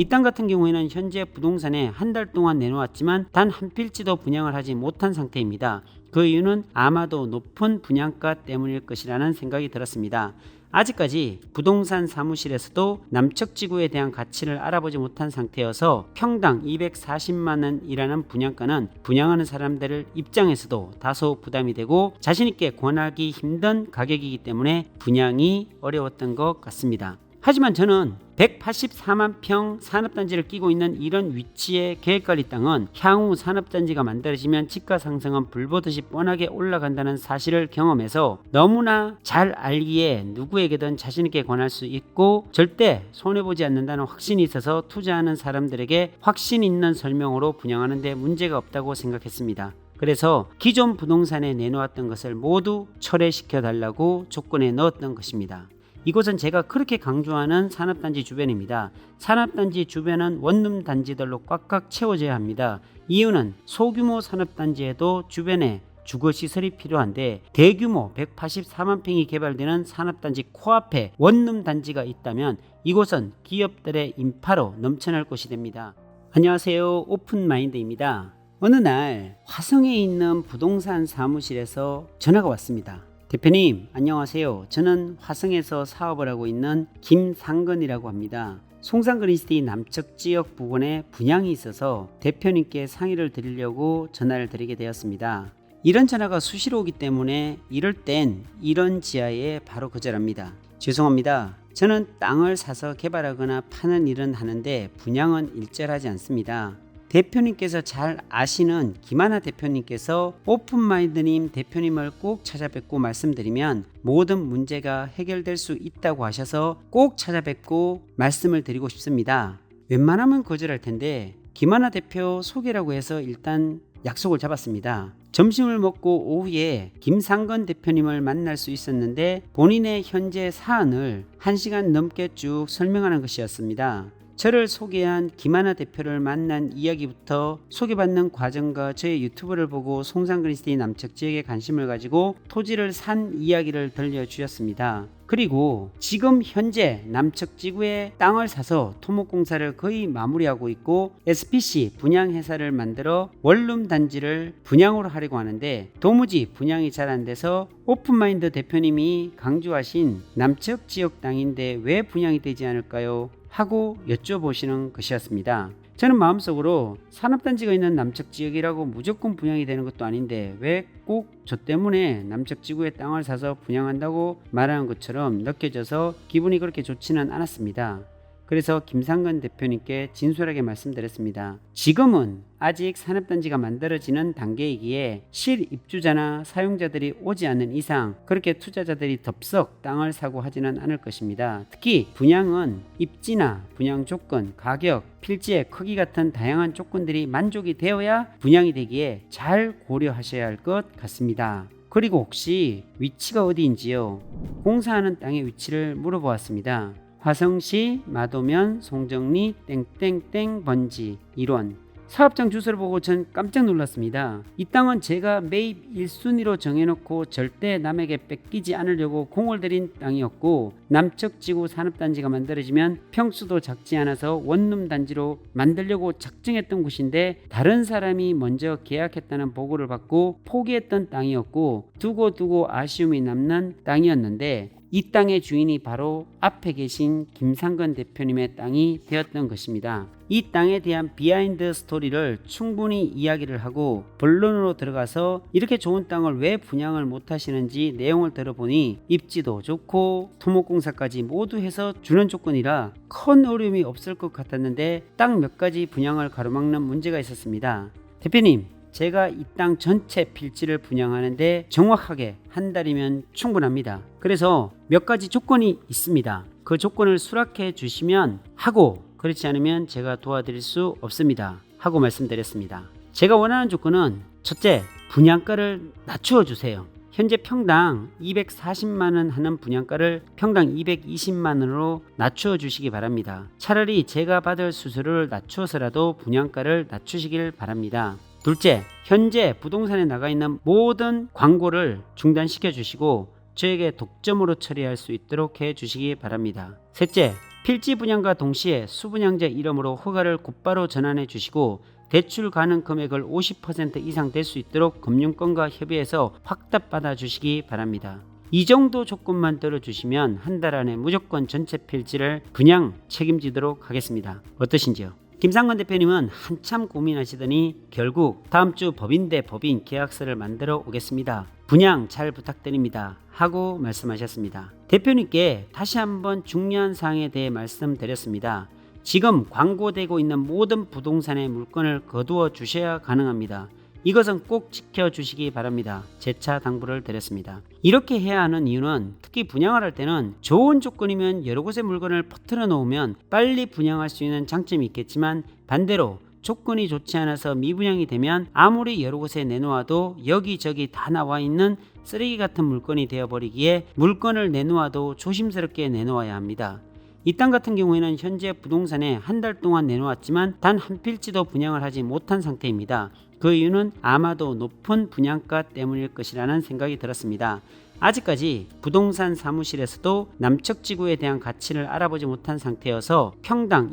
이 땅 같은 경우에는 현재 부동산에 한 달 동안 내놓았지만 단 한 필지도 분양을 하지 못한 상태입니다. 그 이유는 아마도 높은 분양가 때문일 것이라는 생각이 들었습니다. 아직까지 부동산 사무실에서도 남측지구에 대한 가치를 알아보지 못한 상태여서 평당 240만원이라는 분양가는 분양하는 사람들 입장에서도 다소 부담이 되고 자신있게 권하기 힘든 가격이기 때문에 분양이 어려웠던 것 같습니다. 하지만 저는 184만 평 산업단지를 끼고 있는 이런 위치의 계획관리 땅은 향후 산업단지가 만들어지면 집가 상승은 불보듯이 뻔하게 올라간다는 사실을 경험해서 너무나 잘 알기에 누구에게든 자신있게 권할 수 있고 절대 손해보지 않는다는 확신이 있어서 투자하는 사람들에게 확신 있는 설명으로 분양하는 데 문제가 없다고 생각했습니다. 그래서 기존 부동산에 내놓았던 것을 모두 철회시켜 달라고 조건에 넣었던 것입니다. 이곳은 제가 그렇게 강조하는 산업단지 주변입니다. 산업단지 주변은 원룸 단지들로 꽉꽉 채워져야 합니다. 이유는 소규모 산업단지에도 주변에 주거시설이 필요한데 대규모 184만 평이 개발되는 산업단지 코앞에 원룸 단지가 있다면 이곳은 기업들의 인파로 넘쳐날 곳이 됩니다. 안녕하세요, 오픈마인드입니다. 어느 날 화성에 있는 부동산 사무실에서 전화가 왔습니다. 대표님 안녕하세요. 저는 화성에서 사업을 하고 있는 김상건이라고 합니다. 송산그린시티 남측 지역 부근에 분양이 있어서 대표님께 상의를 드리려고 전화를 드리게 되었습니다. 이런 전화가 수시로 오기 때문에 이럴 땐 이런 지하에 바로 거절합니다. 죄송합니다. 저는 땅을 사서 개발하거나 파는 일은 하는데 분양은 일절하지 않습니다. 대표님께서 잘 아시는 김하나 대표님께서 오픈마인드님 대표님을 꼭 찾아뵙고 말씀드리면 모든 문제가 해결될 수 있다고 하셔서 꼭 찾아뵙고 말씀을 드리고 싶습니다. 웬만하면 거절할 텐데 김하나 대표 소개라고 해서 일단 약속을 잡았습니다. 점심을 먹고 오후에 김상건 대표님을 만날 수 있었는데 본인의 현재 사안을 1시간 넘게 쭉 설명하는 것이었습니다. 저를 소개한 김하나 대표를 만난 이야기부터 소개받는 과정과 저의 유튜브를 보고 송산그린시티 남측 지역에 관심을 가지고 토지를 산 이야기를 들려주셨습니다. 그리고 지금 현재 남측 지구에 땅을 사서 토목공사를 거의 마무리하고 있고 SPC 분양회사를 만들어 원룸 단지를 분양으로 하려고 하는데 도무지 분양이 잘 안 돼서 오픈마인드 대표님이 강조하신 남측 지역 땅인데 왜 분양이 되지 않을까요? 하고 여쭤보시는 것이었습니다. 저는 마음속으로 산업단지가 있는 남측 지역이라고 무조건 분양이 되는 것도 아닌데 왜 꼭 저 때문에 남측 지구의 땅을 사서 분양한다고 말하는 것처럼 느껴져서 기분이 그렇게 좋지는 않았습니다. 그래서 김상건 대표님께 진솔하게 말씀드렸습니다. 지금은 아직 산업단지가 만들어지는 단계이기에 실입주자나 사용자들이 오지 않는 이상 그렇게 투자자들이 덥석 땅을 사고 하지는 않을 것입니다. 특히 분양은 입지나 분양 조건, 가격, 필지의 크기 같은 다양한 조건들이 만족이 되어야 분양이 되기에 잘 고려하셔야 할 것 같습니다. 그리고 혹시 위치가 어디인지요? 공사하는 땅의 위치를 물어보았습니다. 화성시 마도면 송정리 땡땡땡 번지 1원. 사업장 주소를 보고 전 깜짝 놀랐습니다. 이 땅은 제가 매입 1순위로 정해놓고 절대 남에게 뺏기지 않으려고 공을 들인 땅이었고 남측 지구 산업단지가 만들어지면 평수도 작지 않아서 원룸 단지로 만들려고 작정했던 곳인데 다른 사람이 먼저 계약했다는 보고를 받고 포기했던 땅이었고 두고 아쉬움이 남는 땅이었는데 이 땅의 주인이 바로 앞에 계신 김상건 대표님의 땅이 되었던 것입니다. 이 땅에 대한 비하인드 스토리를 충분히 이야기를 하고 본론으로 들어가서 이렇게 좋은 땅을 왜 분양을 못 하시는지 내용을 들어보니 입지도 좋고 토목공사까지 모두 해서 주는 조건이라 큰 어려움이 없을 것 같았는데 딱 몇 가지 분양을 가로막는 문제가 있었습니다. 대표님, 제가 이 땅 전체 필지를 분양하는데 정확하게 한 달이면 충분합니다. 그래서 몇 가지 조건이 있습니다. 그 조건을 수락해 주시면 하고 그렇지 않으면 제가 도와드릴 수 없습니다. 하고 말씀드렸습니다. 제가 원하는 조건은 첫째, 분양가를 낮추어 주세요. 현재 평당 240만원 하는 분양가를 평당 220만원으로 낮추어 주시기 바랍니다. 차라리 제가 받을 수수료를 낮추어서라도 분양가를 낮추시길 바랍니다. 둘째, 현재 부동산에 나가 있는 모든 광고를 중단시켜 주시고 저에게 독점으로 처리할 수 있도록 해 주시기 바랍니다. 셋째, 필지 분양과 동시에 수분양자 이름으로 허가를 곧바로 전환해 주시고 대출 가능 금액을 50% 이상 될 수 있도록 금융권과 협의해서 확답받아 주시기 바랍니다. 이 정도 조건만 들어주시면 한 달 안에 무조건 전체 필지를 분양 책임지도록 하겠습니다. 어떠신지요? 김상건 대표님은 한참 고민하시더니 결국 다음 주 법인 대 법인 계약서를 만들어 오겠습니다. 분양 잘 부탁드립니다. 하고 말씀하셨습니다. 대표님께 다시 한번 중요한 사항에 대해 말씀드렸습니다. 지금 광고되고 있는 모든 부동산의 물건을 거두어 주셔야 가능합니다. 이것은 꼭 지켜주시기 바랍니다. 재차 당부를 드렸습니다. 이렇게 해야 하는 이유는 특히 분양을 할 때는 좋은 조건이면 여러 곳에 물건을 퍼뜨려 놓으면 빨리 분양할 수 있는 장점이 있겠지만 반대로 조건이 좋지 않아서 미분양이 되면 아무리 여러 곳에 내놓아도 여기저기 다 나와 있는 쓰레기 같은 물건이 되어버리기에 물건을 내놓아도 조심스럽게 내놓아야 합니다. 이 땅 같은 경우에는 현재 부동산에 한 달 동안 내놓았지만 단 한 필지도 분양을 하지 못한 상태입니다. 그 이유는 아마도 높은 분양가 때문일 것이라는 생각이 들었습니다. 아직까지 부동산 사무실에서도 남척지구에 대한 가치를 알아보지 못한 상태여서 평당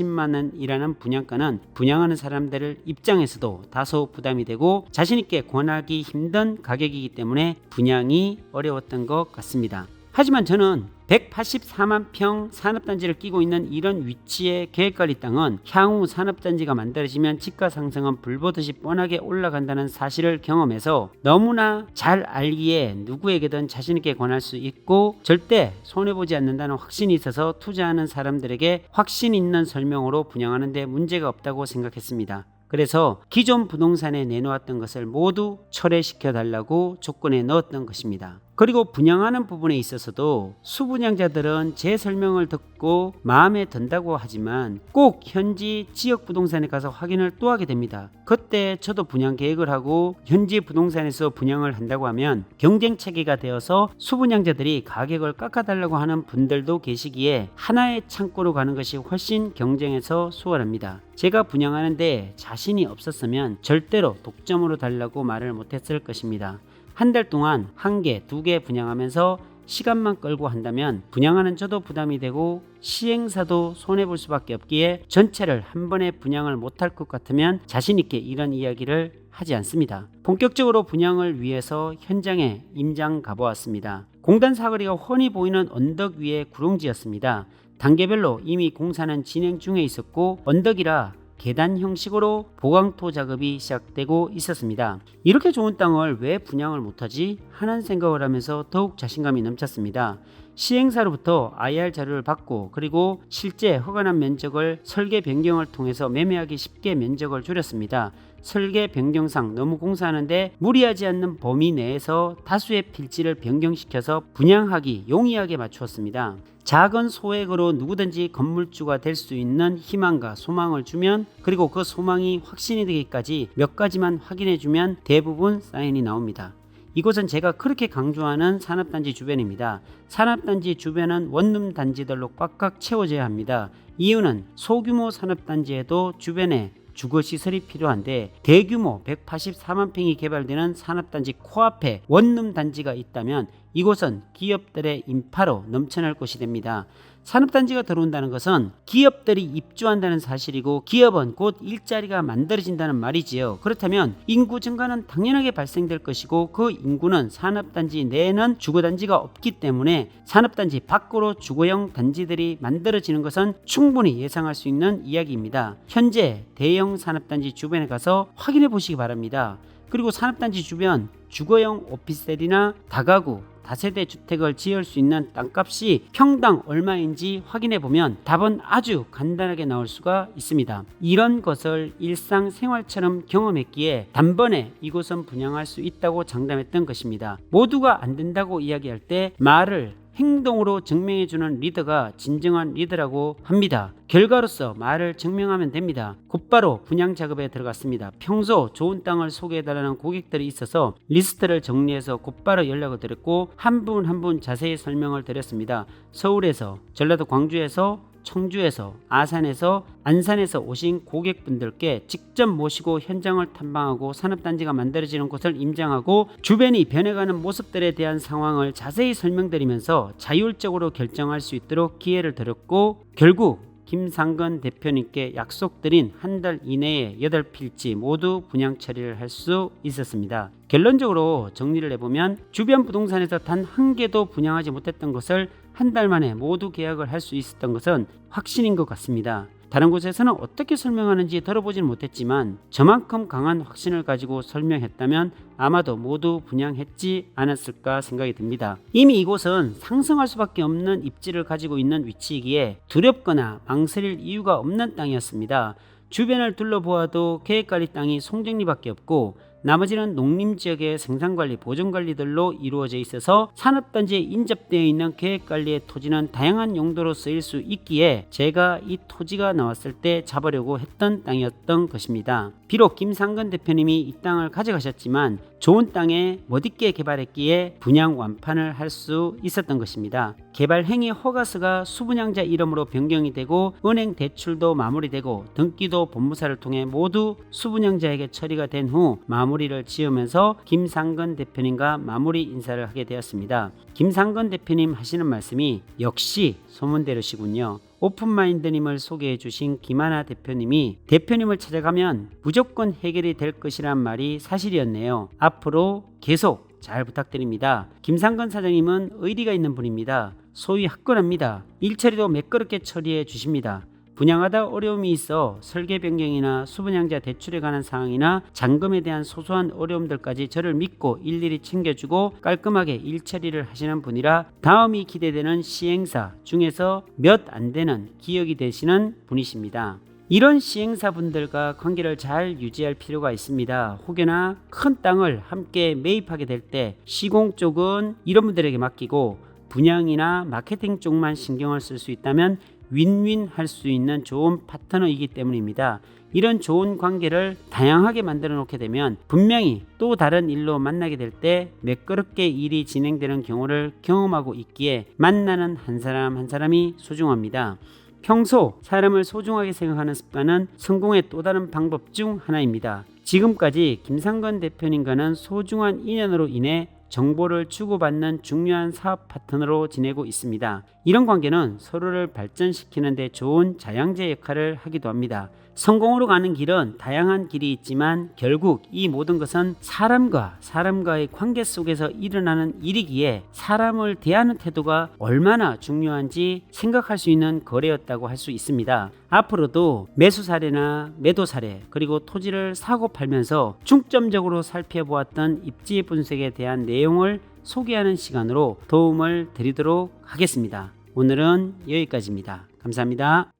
240만원이라는 분양가는 분양하는 사람들 입장에서도 다소 부담이 되고 자신있게 권하기 힘든 가격이기 때문에 분양이 어려웠던 것 같습니다. 하지만 저는 184만 평 산업단지를 끼고 있는 이런 위치의 계획관리 땅은 향후 산업단지가 만들어지면 지가 상승은 불보듯이 뻔하게 올라간다는 사실을 경험해서 너무나 잘 알기에 누구에게든 자신있게 권할 수 있고 절대 손해보지 않는다는 확신이 있어서 투자하는 사람들에게 확신 있는 설명으로 분양하는 데 문제가 없다고 생각했습니다. 그래서 기존 부동산에 내놓았던 것을 모두 철회시켜 달라고 조건에 넣었던 것입니다. 그리고 분양하는 부분에 있어서도 수분양자들은 제 설명을 듣고 마음에 든다고 하지만 꼭 현지 지역 부동산에 가서 확인을 또 하게 됩니다. 그때 저도 분양 계획을 하고 현지 부동산에서 분양을 한다고 하면 경쟁 체계가 되어서 수분양자들이 가격을 깎아달라고 하는 분들도 계시기에 하나의 창고로 가는 것이 훨씬 경쟁에서 수월합니다. 제가 분양하는데 자신이 없었으면 절대로 독점으로 달라고 말을 못했을 것입니다. 한 달 동안 1개, 2개 분양하면서 시간만 끌고 한다면 분양하는 저도 부담이 되고 시행사도 손해볼 수밖에 없기에 전체를 한 번에 분양을 못할 것 같으면 자신있게 이런 이야기를 하지 않습니다. 본격적으로 분양을 위해서 현장에 임장 가보았습니다. 공단 사거리가 훤히 보이는 언덕 위에 구릉지였습니다. 단계별로 이미 공사는 진행 중에 있었고 언덕이라 계단 형식으로 보강토 작업이 시작되고 있었습니다. 이렇게 좋은 땅을 왜 분양을 못하지? 하는 생각을 하면서 더욱 자신감이 넘쳤습니다. 시행사로부터 IR 자료를 받고 그리고 실제 허가난 면적을 설계 변경을 통해서 매매하기 쉽게 면적을 줄였습니다. 설계 변경상 너무 공사하는데 무리하지 않는 범위 내에서 다수의 필지를 변경시켜서 분양하기 용이하게 맞추었습니다. 작은 소액으로 누구든지 건물주가 될 수 있는 희망과 소망을 주면 그리고 그 소망이 확신이 되기까지 몇 가지만 확인해 주면 대부분 사인이 나옵니다. 이곳은 제가 그렇게 강조하는 산업단지 주변입니다. 산업단지 주변은 원룸 단지들로 꽉꽉 채워져야 합니다. 이유는 소규모 산업단지에도 주변에 주거시설이 필요한데 대규모 184만 평이 개발되는 산업단지 코앞에 원룸 단지가 있다면 이곳은 기업들의 인파로 넘쳐날 곳이 됩니다. 산업단지가 들어온다는 것은 기업들이 입주한다는 사실이고 기업은 곧 일자리가 만들어진다는 말이지요. 그렇다면 인구 증가는 당연하게 발생될 것이고 그 인구는 산업단지 내에는 주거단지가 없기 때문에 산업단지 밖으로 주거형 단지들이 만들어지는 것은 충분히 예상할 수 있는 이야기입니다. 현재 대형 산업단지 주변에 가서 확인해 보시기 바랍니다. 그리고 산업단지 주변 주거형 오피스텔이나 다가구 다세대 주택을 지을 수 있는 땅값이 평당 얼마인지 확인해 보면 답은 아주 간단하게 나올 수가 있습니다. 이런 것을 일상생활처럼 경험했기에 단번에 이곳은 분양할 수 있다고 장담했던 것입니다. 모두가 안 된다고 이야기할 때 말을 행동으로 증명해주는 리더가 진정한 리더라고 합니다. 결과로서 말을 증명하면 됩니다. 곧바로 분양 작업에 들어갔습니다. 평소 좋은 땅을 소개해달라는 고객들이 있어서 리스트를 정리해서 곧바로 연락을 드렸고 한 분 한 분 자세히 설명을 드렸습니다. 서울에서, 전라도 광주에서, 청주에서, 아산에서, 안산에서 오신 고객분들께 직접 모시고 현장을 탐방하고 산업단지가 만들어지는 곳을 임장하고 주변이 변해가는 모습들에 대한 상황을 자세히 설명드리면서 자율적으로 결정할 수 있도록 기회를 드렸고, 결국 김상건 대표님께 약속드린 한 달 이내에 8필지 모두 분양 처리를 할 수 있었습니다. 결론적으로 정리를 해보면 주변 부동산에서 단 한 개도 분양하지 못했던 것을 한 달 만에 모두 계약을 할 수 있었던 것은 확신인 것 같습니다. 다른 곳에서는 어떻게 설명하는지 들어보지는 못했지만 저만큼 강한 확신을 가지고 설명했다면 아마도 모두 분양했지 않았을까 생각이 듭니다. 이미 이곳은 상승할 수밖에 없는 입지를 가지고 있는 위치이기에 두렵거나 망설일 이유가 없는 땅이었습니다. 주변을 둘러보아도 계획관리 땅이 송정리밖에 없고 나머지는 농림지역의 생산관리, 보존관리들로 이루어져 있어서 산업단지에 인접되어 있는 계획관리의 토지는 다양한 용도로 쓰일 수 있기에 제가 이 토지가 나왔을 때 잡으려고 했던 땅이었던 것입니다. 비록 김상건 대표님이 이 땅을 가져가셨지만 좋은 땅에 멋있게 개발했기에 분양 완판을 할 수 있었던 것입니다. 개발 행위 허가서가 수분양자 이름으로 변경이 되고 은행 대출도 마무리되고 등기도 법무사를 통해 모두 수분양자에게 처리가 된 후 마무리를 지으면서 김상건 대표님과 마무리 인사를 하게 되었습니다. 김상건 대표님 하시는 말씀이 역시 소문대로시군요. 오픈마인드님을 소개해 주신 김하나 대표님이 대표님을 찾아가면 무조건 해결이 될 것이란 말이 사실이었네요. 앞으로 계속 잘 부탁드립니다. 김상건 사장님은 의리가 있는 분입니다. 소위 화끈합니다. 일처리도 매끄럽게 처리해 주십니다. 분양하다 어려움이 있어 설계 변경이나 수분양자 대출에 관한 사항이나 잔금에 대한 소소한 어려움들까지 저를 믿고 일일이 챙겨주고 깔끔하게 일 처리를 하시는 분이라 다음이 기대되는 시행사 중에서 몇 안 되는 기억이 되시는 분이십니다. 이런 시행사분들과 관계를 잘 유지할 필요가 있습니다. 혹여나 큰 땅을 함께 매입하게 될 때 시공 쪽은 이런 분들에게 맡기고 분양이나 마케팅 쪽만 신경을 쓸 수 있다면 윈윈 할 수 있는 좋은 파트너이기 때문입니다. 이런 좋은 관계를 다양하게 만들어 놓게 되면 분명히 또 다른 일로 만나게 될 때 매끄럽게 일이 진행되는 경우를 경험하고 있기에 만나는 한 사람 한 사람이 소중합니다. 평소 사람을 소중하게 생각하는 습관은 성공의 또 다른 방법 중 하나입니다. 지금까지 김상건 대표님과는 소중한 인연으로 인해 정보를 주고받는 중요한 사업 파트너로 지내고 있습니다. 이런 관계는 서로를 발전시키는 데 좋은 자양제 역할을 하기도 합니다. 성공으로 가는 길은 다양한 길이 있지만 결국 이 모든 것은 사람과 사람과의 관계 속에서 일어나는 일이기에 사람을 대하는 태도가 얼마나 중요한지 생각할 수 있는 거래였다고 할 수 있습니다. 앞으로도 매수 사례나 매도 사례 그리고 토지를 사고 팔면서 중점적으로 살펴보았던 입지 분석에 대한 내용을 소개하는 시간으로 도움을 드리도록 하겠습니다. 오늘은 여기까지입니다. 감사합니다.